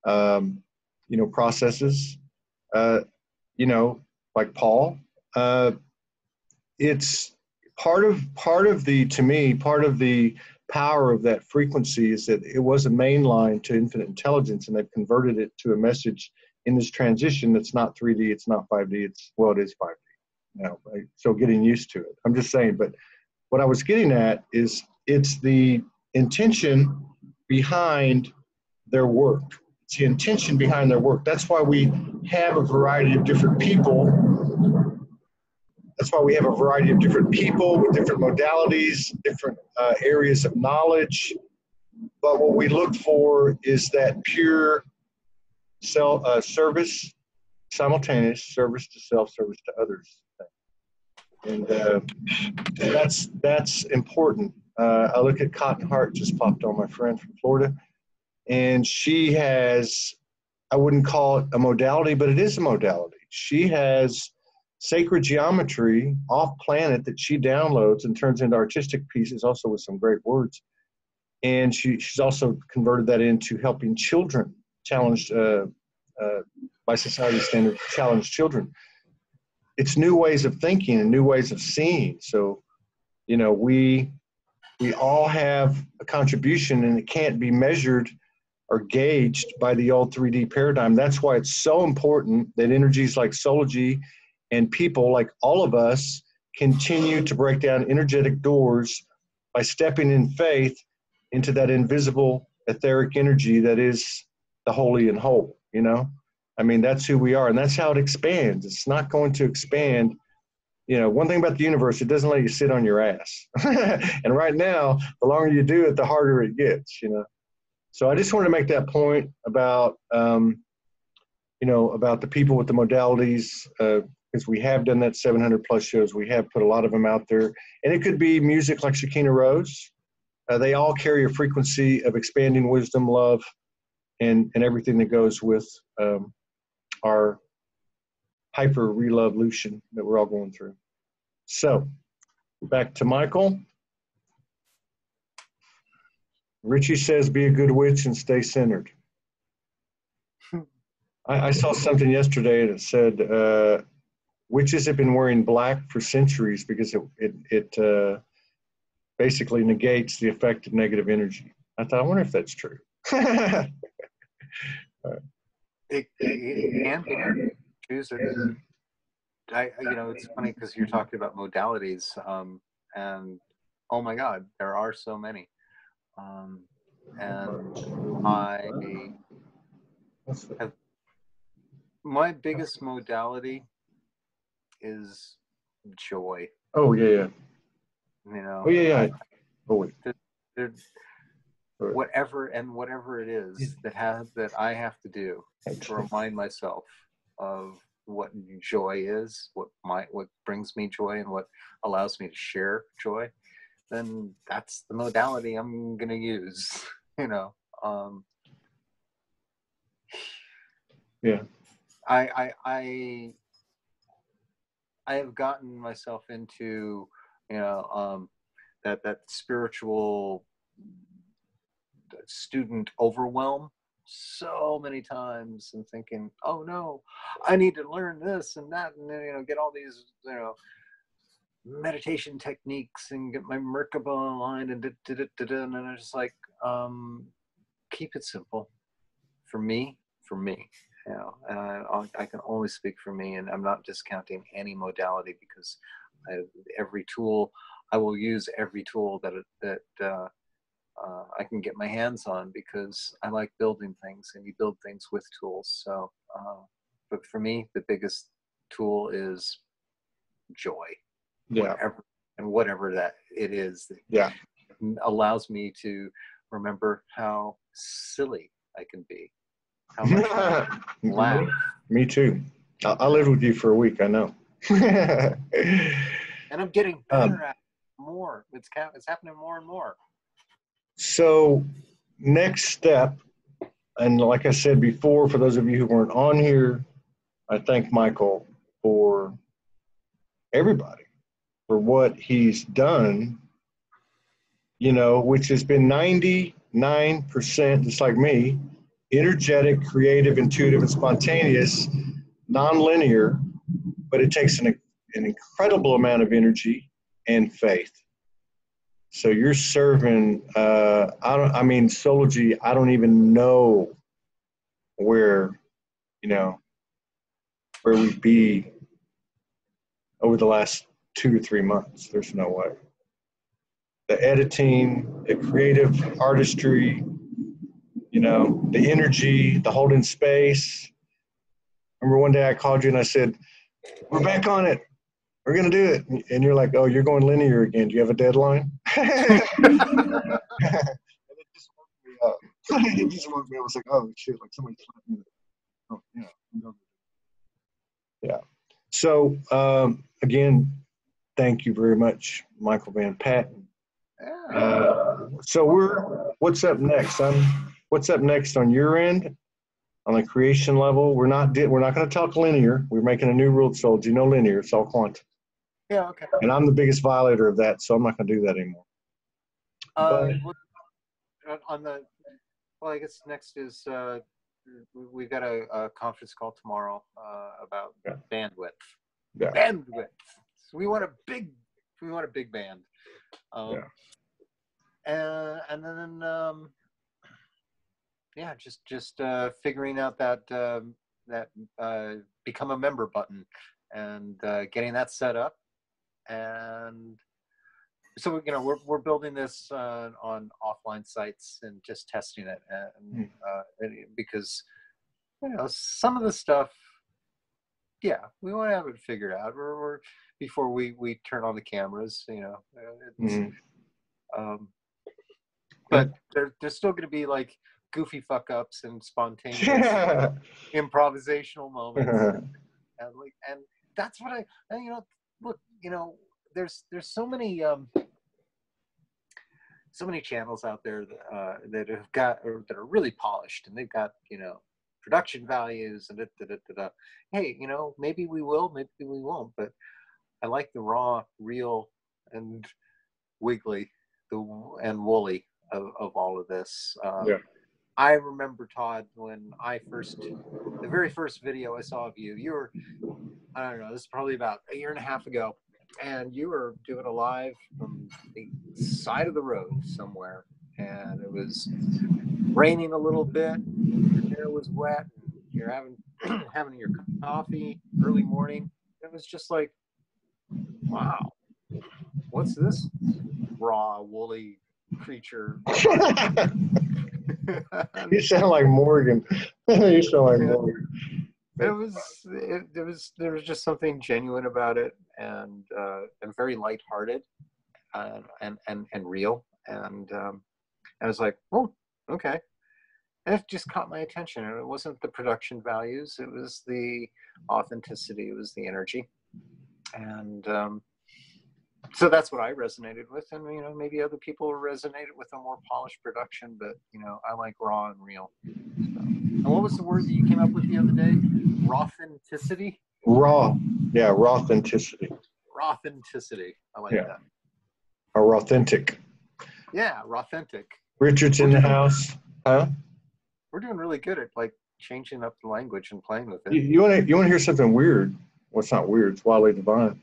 processes, like Paul. It's part of the power of that frequency is that it was a main line to infinite intelligence, and they've converted it to a message in this transition that's not 3D, it's not 5D, it is 5D now. Right? So getting used to it. I'm just saying, but what I was getting at is it's the intention behind their work. It's the intention behind their work. That's why we have a variety of different people. That's why we have a variety of different people with different modalities, different areas of knowledge. But what we look for is that pure service, simultaneous service to self, service to others. And that's important. I look at Cotton Hart, just popped on, my friend from Florida. And she has, I wouldn't call it a modality, but it is a modality. She has sacred geometry off planet that she downloads and turns into artistic pieces, also with some great words. And she's also converted that into helping children, challenged by society standards, challenged children. It's new ways of thinking and new ways of seeing. So, we We all have a contribution, and it can't be measured or gauged by the old 3D paradigm. That's why it's so important that energies like Soulogy and people like all of us continue to break down energetic doors by stepping in faith into that invisible etheric energy that is the holy and whole, you know? I mean, that's who we are, and that's how it expands. It's not going to expand. You know, one thing about the universe, it doesn't let you sit on your ass. And right now, the longer you do it, the harder it gets, you know? So I just wanted to make that point about, you know, about the people with the modalities, because we have done that 700 plus shows. We have put a lot of them out there. And it could be music like Shekinah Rose. They all carry a frequency of expanding wisdom, love, and everything that goes with our hyper revolution that we're all going through. So back to Michael. Richie says, be a good witch and stay centered. I saw something yesterday that said witches have been wearing black for centuries because it basically negates the effect of negative energy. I thought, I wonder if that's true. It can be. Choose it. You know, it's funny because you're talking about modalities, and oh my God, there are so many. And my biggest modality is joy. Oh, yeah. You know, Oh, yeah. Oh, wait. Whatever it is that I have to do to remind myself of what joy is, what brings me joy, and what allows me to share joy, then that's the modality I'm gonna use. You know, yeah. I have gotten myself into, you know, that spiritual student overwhelm so many times, and thinking, oh no, I need to learn this and that, and then, you know, get all these, you know, meditation techniques and get my Merkaba aligned and and I'm just like, keep it simple for me, you know. And I can only speak for me, and I'm not discounting any modality, because every tool I will use, every tool that I can get my hands on, because I like building things, and you build things with tools. So, but for me, the biggest tool is joy. Yeah. Whatever that it is, that allows me to remember how silly I can be, how much I laugh. Me too. I lived with you for a week, I know. And I'm getting better at it more. It's happening more and more. So next step, and like I said before, for those of you who weren't on here, I thank Michael for everybody for what he's done, you know, which has been 99%, just like me, energetic, creative, intuitive, and spontaneous, non-linear, but it takes an incredible amount of energy and faith. So you're serving, Soulogy, I don't even know where, you know, where we'd be over the last 2 to 3 months. There's no way. The editing, the creative artistry, you know, the energy, the holding space. Remember one day I called you and I said, we're back on it. We're going to do it. And you're like, oh, you're going linear again. Do you have a deadline? And it just woke me up. It just woke me up. I was like, oh, shit, like somebody slapped me. Oh, yeah. Yeah. So, again, thank you very much, Michael Van Patten. So what's up next? What's up next on your end? On the creation level, we're not going to talk linear. We're making a new rule at Soulogy. No linear. It's all quantum. Yeah. Okay. And I'm the biggest violator of that, so I'm not going to do that anymore. I guess next is we've got a conference call tomorrow about bandwidth. Yeah. Bandwidth. So we want a big band. and then yeah, just figuring out that become a member button and getting that set up. And so we're building this on offline sites and just testing it, and because some of the stuff, yeah, we want to have it figured out. We're before we turn on the cameras, it's, but there's still going to be like goofy fuck ups and spontaneous improvisational moments, and that's what look, there's so many channels out there that have got, or that are really polished, and they've got production values and hey, maybe we will, maybe we won't, but I like the raw, real, and wiggly and woolly of all of this. Yeah. I remember, Todd, when the very first video I saw of you were, I don't know, this is probably about a year and a half ago, and you were doing a live from the side of the road somewhere, and it was raining a little bit, your hair was wet, and you're having your coffee early morning. It was just like, wow, what's this raw, woolly creature? You sound like Morgan. You sound like Morgan. There was just something genuine about it, and very lighthearted, and real, and I was like, oh, okay. And it just caught my attention. And it wasn't the production values; it was the authenticity, it was the energy, and so that's what I resonated with. And maybe other people resonated with a more polished production, but I like raw and real. So. And what was the word that you came up with the other day? Authenticity? Raw. Yeah, authenticity. Authenticity. I like that. Or authentic. Yeah, authentic. Richard's in the house. Huh? We're doing really good at like changing up the language and playing with it. You want to hear something weird? Well, it's not weird. It's wildly divine.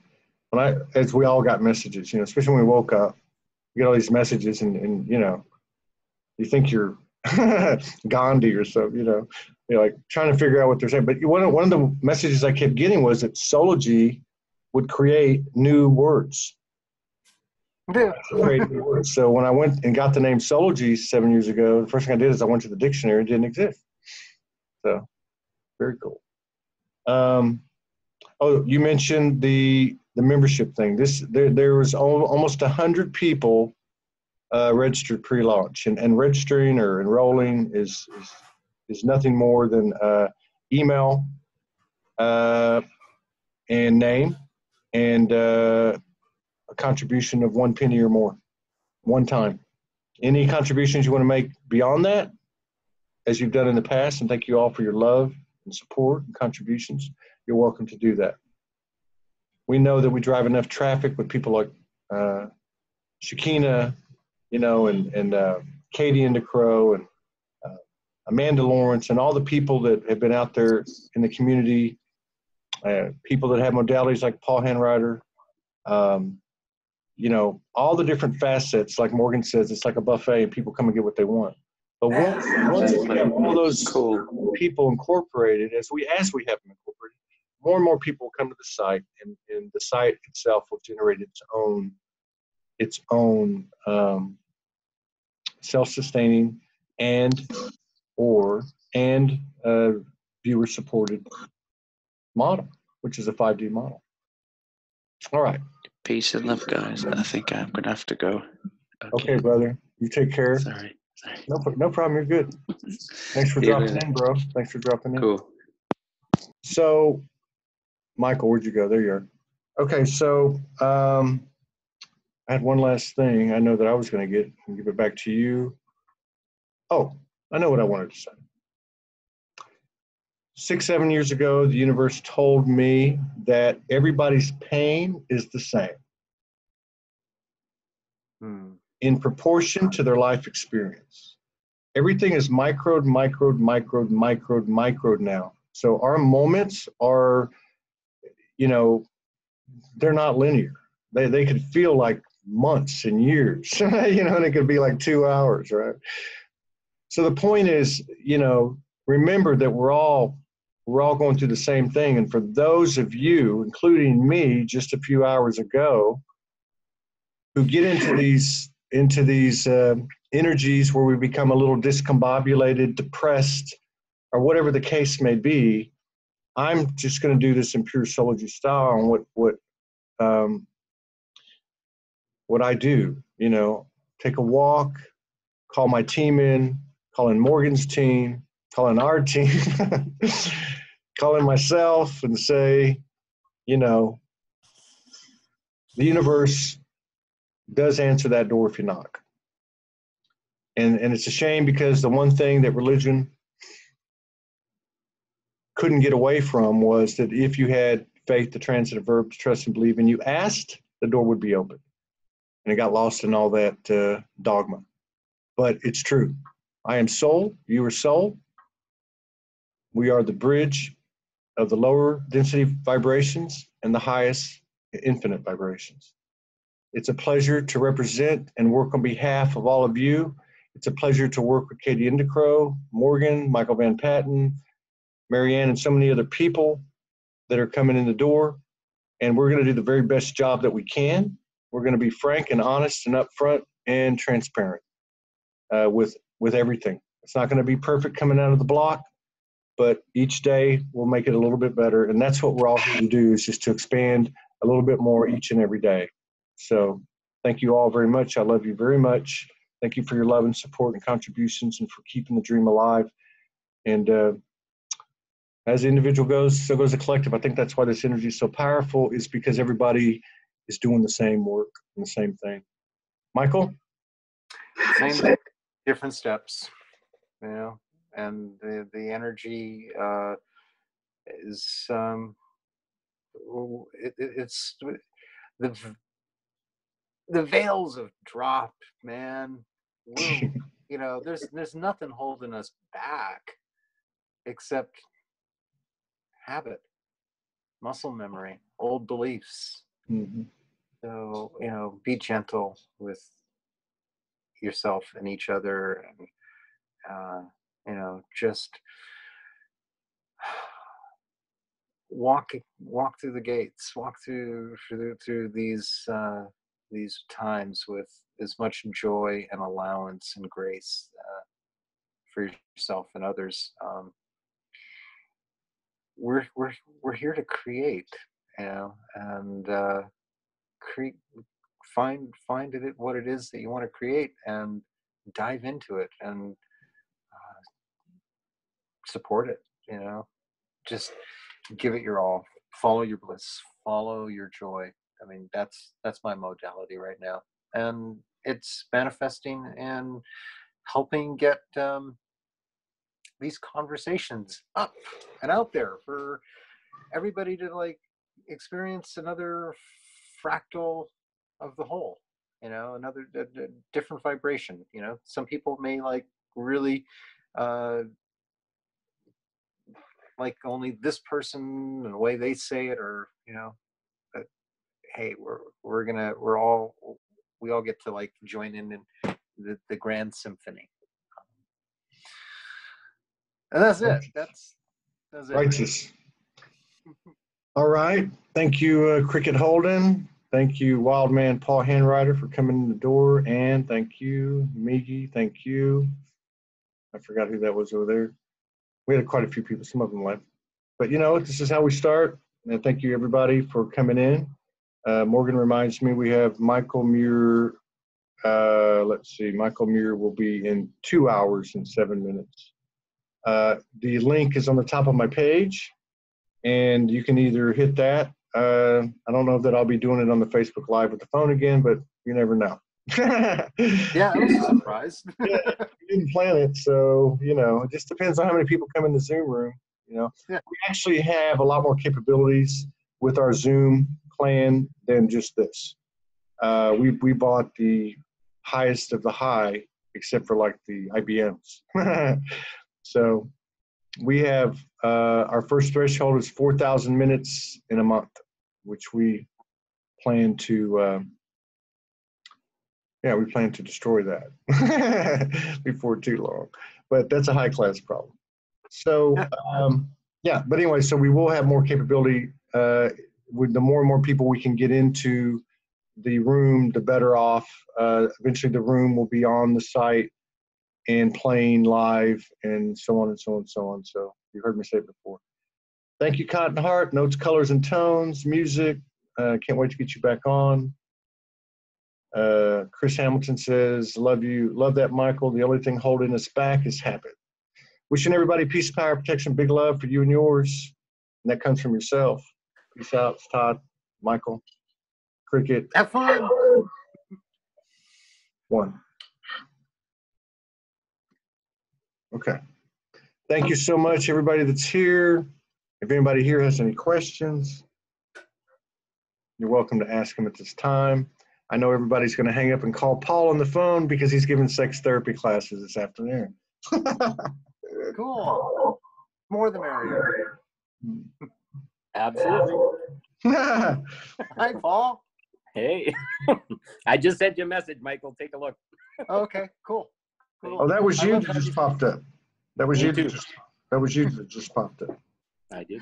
As we all got messages, especially when we woke up, you get all these messages, and you think you're Gandhi or so, you're like trying to figure out what they're saying. But one of the messages I kept getting was that Soulogy would create new words. So when I went and got the name Soulogy 7 years ago, the first thing I did is I went to the dictionary. It didn't exist. So very cool. Oh, you mentioned the membership thing. There was almost 100 people registered pre-launch, and registering or enrolling is nothing more than email and name and a contribution of 1 penny or more, one time. Any contributions you want to make beyond that, as you've done in the past, and thank you all for your love and support and contributions, you're welcome to do that. We know that we drive enough traffic with people like Shakina, and Katie and DeCrow, and Amanda Lawrence, and all the people that have been out there in the community, people that have modalities like Paul Hanrider, all the different facets. Like Morgan says, it's like a buffet, and people come and get what they want. But once we have all those people incorporated, as we have them incorporated, more and more people come to the site, and the site itself will generate its own self-sustaining and viewer-supported model, which is a 5D model. All right. Peace and love, guys. I think I'm going to have to go. Okay, brother. You take care. Sorry. No problem. You're good. Thanks for dropping in, bro. Thanks for dropping in. Cool. So, Michael, where'd you go? There you are. Okay, so I had one last thing I know that I was going to get and give it back to you. Oh, I know what I wanted to say. 6-7 years ago, the universe told me that everybody's pain is the same in proportion to their life experience. Everything is microed now. So our moments are, they're not linear. They could feel like months and years, you know, and it could be like 2 hours, right? So the point is, you know, remember that we're all going through the same thing. And for those of you, including me, just a few hours ago, who get into these energies where we become a little discombobulated, depressed, or whatever the case may be, I'm just going to do this in pure Soulogy style on what I do. You know, take a walk, call my team in, call in Morgan's team, call in our team, call in myself and say, you know, the universe does answer that door if you knock. And it's a shame because the one thing that religion couldn't get away from was that if you had faith, the transitive verb, to trust and believe, and you asked, the door would be open. And it got lost in all that dogma. But it's true. I am soul, you are soul. We are the bridge of the lower density vibrations and the highest infinite vibrations. It's a pleasure to represent and work on behalf of all of you. It's a pleasure to work with Katie Indicrow, Morgan, Michael Van Patten, Marianne, and so many other people that are coming in the door. And we're going to do the very best job that we can. We're going to be frank and honest and upfront and transparent with everything. It's not going to be perfect coming out of the block, but each day we'll make it a little bit better. And that's what we're all here to do, is just to expand a little bit more each and every day. So thank you all very much. I love you very much. Thank you for your love and support and contributions and for keeping the dream alive. And as the individual goes, so goes the collective. I think that's why this energy is so powerful, is because everybody is doing the same work and the same thing. Michael? Same, different steps, you know, and the energy is it's the veils have dropped, man. We're, you know, there's nothing holding us back except habit, muscle memory, old beliefs. Mm-hmm. So, you know, be gentle with yourself and each other, and you know, just walk through the gates, walk through these times with as much joy and allowance and grace for yourself and others. We're here to create, you know, and find it what it is that you want to create, and dive into it and support it. You know, just give it your all. Follow your bliss. Follow your joy. I mean, that's my modality right now, and it's manifesting and helping get these conversations up and out there for everybody to like experience another fractal of the whole, you know, another different vibration. You know, some people may like really like only this person and the way they say it, or you know, but hey, we all get to like join in the grand symphony. And that's it. That's it. Righteous. All right. Thank you, Cricket Holden. Thank you, Wildman Paul Handwriter, for coming in the door. And thank you, Miggy. Thank you. I forgot who that was over there. We had quite a few people. Some of them left. But you know, this is how we start. And thank you, everybody, for coming in. Morgan reminds me we have Michael Muir. Let's see. Michael Muir will be in 2 hours and 7 minutes. The link is on the top of my page, and you can either hit that. I don't know that I'll be doing it on the Facebook Live with the phone again, but you never know. Yeah, it was a surprise. Yeah, we didn't plan it, so you know, it just depends on how many people come in the Zoom room. You know, yeah. We actually have a lot more capabilities with our Zoom plan than just this. We bought the highest of the high, except for like the IBMs. So we have our first threshold is 4,000 minutes in a month, which we plan to Yeah, we plan to destroy that before too long. But that's a high-class problem. So, yeah, but anyway, so we will have more capability. With the more and more people we can get into the room, the better off. Eventually, the room will be on the site and playing live and so on and so on and so on. So you heard me say it before. Thank you, Cotton Heart. Notes, colors, and tones, music. Can't wait to get you back on. Chris Hamilton says, love you. Love that, Michael. The only thing holding us back is habit. Wishing everybody peace, power, protection, big love for you and yours. And that comes from yourself. Peace out, Todd, Michael, Cricket. Have fun. One. Okay. Thank you so much, everybody that's here. If anybody here has any questions, you're welcome to ask them at this time. I know everybody's going to hang up and call Paul on the phone because he's giving sex therapy classes this afternoon. Cool. More the merrier. Absolutely. Hi, Paul. Hey, I just sent you a message, Michael. Take a look. Okay, cool. Oh, that was you that just popped up. That was Me you. too. That was you that just popped up. I did.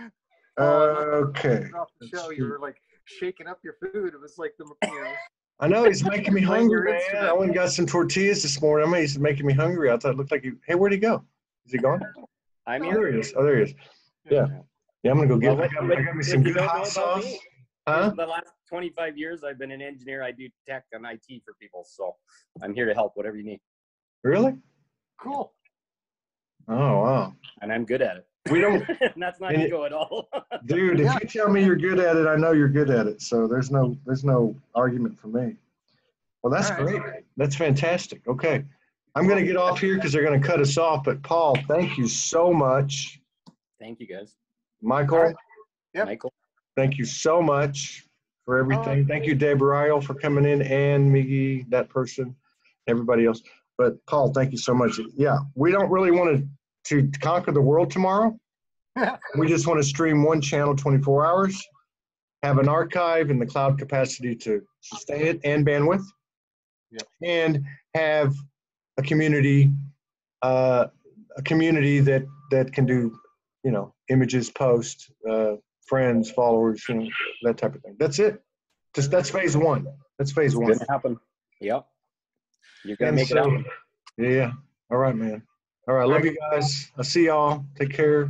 Okay. Off the show, you were like shaking up your food. It was like I know he's making me Playing your hungry, man. instrument. I went and got some tortillas this morning. I mean, he's making me hungry. I thought it looked like he. Hey, where'd he go? Is he gone? I'm Oh, here. there he is. Oh, there he is. Yeah. Yeah, I'm gonna go get. Well, I got me some if you good don't know hot about sauce. me, Huh? For the last 25 years, I've been an engineer. I do tech and IT for people, so I'm here to help whatever you need, Really? cool. Oh wow. and I'm good at it. We don't, That's not and ego at all. dude. If you tell me you're good at it, I know you're good at it. So there's no argument for me. Well, that's All right. great. That's fantastic. Okay, I'm gonna get off here because they're gonna cut us off. But Paul, thank you so much. Thank you, guys. Michael, All right. Yep. Michael. thank you so much for everything. Thank you, Dave Ryle, for coming in, and Miggy, that person, everybody else. But Paul, thank you so much. Yeah, we don't really want to conquer the world tomorrow. We just want to stream one channel 24 hours, have an archive in the cloud capacity to sustain it and bandwidth, and have a community that can do, images, posts, friends, followers, that type of thing. That's it. That's phase one. That's phase one. It's gonna happen. Yep. You're gonna And make it so, happen. yeah. All right, man. All right. Love you guys. I'll see y'all. Take care.